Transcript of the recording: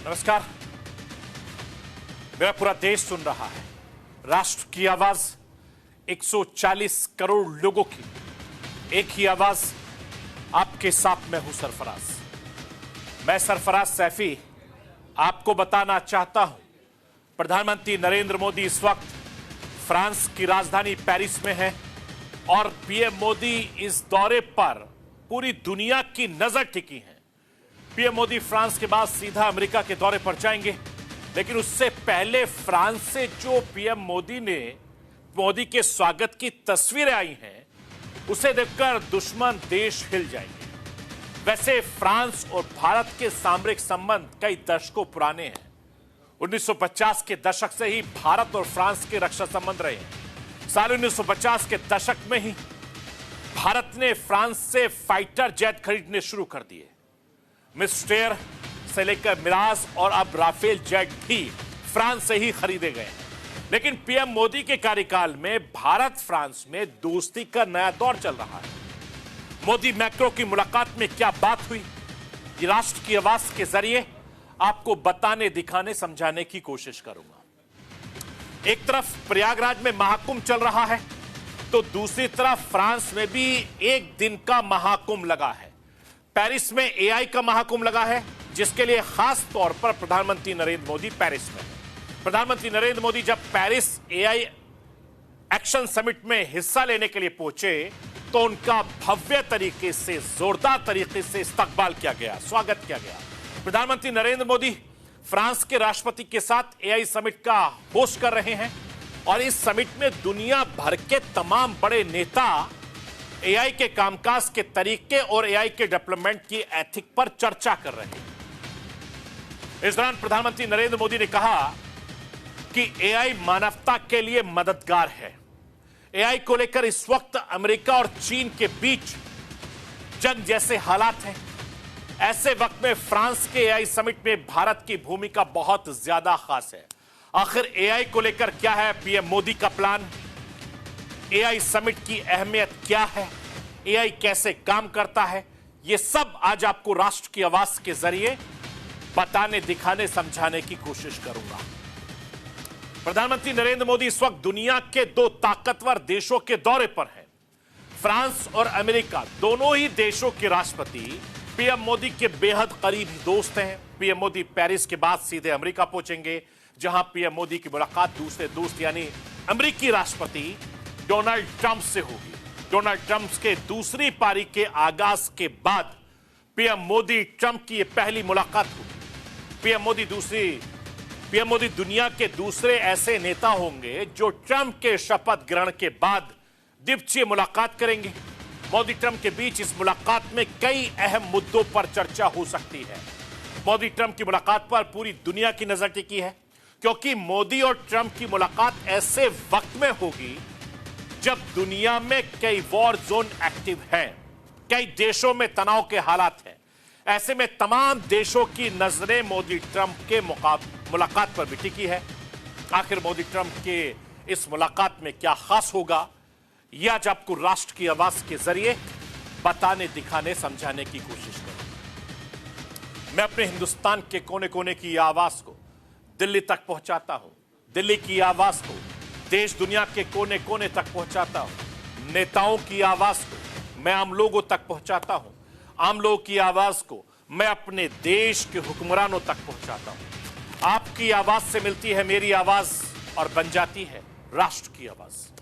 नमस्कार। मेरा पूरा देश सुन रहा है। राष्ट्र की आवाज 140 करोड़ लोगों की एक ही आवाज। आपके साथ मैं हूं सरफराज। मैं सरफराज सैफी आपको बताना चाहता हूं, प्रधानमंत्री नरेंद्र मोदी इस वक्त फ्रांस की राजधानी पेरिस में है और पीएम मोदी इस दौरे पर पूरी दुनिया की नजर टिकी है। पीएम मोदी फ्रांस के बाद सीधा अमेरिका के दौरे पर जाएंगे, लेकिन उससे पहले फ्रांस से जो पीएम मोदी के स्वागत की तस्वीरें आई हैं, उसे देखकर दुश्मन देश हिल जाएंगे। वैसे फ्रांस और भारत के सामरिक संबंध कई दशकों पुराने हैं। 1950 के दशक से ही भारत और फ्रांस के रक्षा संबंध रहे हैं। साल 1950 के दशक में ही भारत ने फ्रांस से फाइटर जेट खरीदने शुरू कर दिए। मिस्टेर से लेकर मिराज और अब राफेल जेट भी फ्रांस से ही खरीदे गए हैं। लेकिन पीएम मोदी के कार्यकाल में भारत फ्रांस में दोस्ती का नया दौर चल रहा है। मोदी मैक्रो की मुलाकात में क्या बात हुई, ये राष्ट्र की आवाज के जरिए आपको बताने, दिखाने, समझाने की कोशिश करूंगा। एक तरफ प्रयागराज में महाकुंभ चल रहा है, तो दूसरी तरफ फ्रांस में भी एक दिन का महाकुंभ लगा है। पेरिस में एआई का महाकुंभ लगा है, जिसके लिए खास तौर पर प्रधानमंत्री नरेंद्र मोदी पेरिस में हैं। प्रधानमंत्री नरेंद्र मोदी जब पेरिस एआई एक्शन समिट में हिस्सा लेने के लिए पहुंचे, तो उनका भव्य तरीके से, जोरदार तरीके से इस्तकबाल किया गया, स्वागत किया गया। प्रधानमंत्री नरेंद्र मोदी फ्रांस के राष्ट्रपति के साथ एआई समिट का होस्ट कर रहे हैं और इस समिट में दुनिया भर के तमाम बड़े नेता एआई के कामकाज के तरीके और एआई के डेवलपमेंट की एथिक पर चर्चा कर रहे हैं। इस दौरान प्रधानमंत्री नरेंद्र मोदी ने कहा कि एआई मानवता के लिए मददगार है। एआई को लेकर इस वक्त अमेरिका और चीन के बीच जंग जैसे हालात हैं। ऐसे वक्त में फ्रांस के एआई समिट में भारत की भूमिका बहुत ज्यादा खास है। आखिर एआई को लेकर क्या है पीएम मोदी का प्लान? एआई समिट की अहमियत क्या है? एआई कैसे काम करता है? यह सब आज आपको राष्ट्र की आवाज के जरिए बताने, दिखाने, समझाने की कोशिश करूंगा। प्रधानमंत्री नरेंद्र मोदी इस वक्त दुनिया के दो ताकतवर देशों के दौरे पर हैं। फ्रांस और अमेरिका दोनों ही देशों के राष्ट्रपति पीएम मोदी के बेहद करीबी दोस्त हैं। पीएम मोदी पेरिस के बाद सीधे अमेरिका पहुंचेंगे, जहां पीएम मोदी की मुलाकात दूसरे दोस्त यानी अमेरिकी राष्ट्रपति डोनाल्ड ट्रंप से होगी। डोनाल्ड ट्रंप के दूसरी पारी के आगाज के बाद पीएम मोदी ट्रंप की यह पहली मुलाकात होगी। पीएम मोदी दुनिया के दूसरे ऐसे नेता होंगे जो ट्रंप के शपथ ग्रहण के बाद द्विपक्षीय मुलाकात करेंगे। मोदी ट्रंप के बीच इस मुलाकात में कई अहम मुद्दों पर चर्चा हो सकती है। मोदी ट्रंप की मुलाकात पर पूरी दुनिया की नजर टिकी है, क्योंकि मोदी और ट्रंप की मुलाकात ऐसे वक्त में होगी जब दुनिया में कई वॉर जोन एक्टिव हैं, कई देशों में तनाव के हालात हैं। ऐसे में तमाम देशों की नजरें मोदी ट्रंप के मुलाकात पर भी टिकी है। आखिर मोदी ट्रंप के इस मुलाकात में क्या खास होगा, यह आज आपको राष्ट्र की आवाज के जरिए बताने, दिखाने, समझाने की कोशिश करूंगा। मैं अपने हिंदुस्तान के कोने कोने की आवाज को दिल्ली तक पहुंचाता हूं। दिल्ली की आवाज को देश दुनिया के कोने कोने तक पहुंचाता हूं। नेताओं की आवाज को मैं आम लोगों तक पहुंचाता हूं। आम लोगों की आवाज को मैं अपने देश के हुक्मरानों तक पहुंचाता हूं। आपकी आवाज से मिलती है मेरी आवाज और बन जाती है राष्ट्र की आवाज।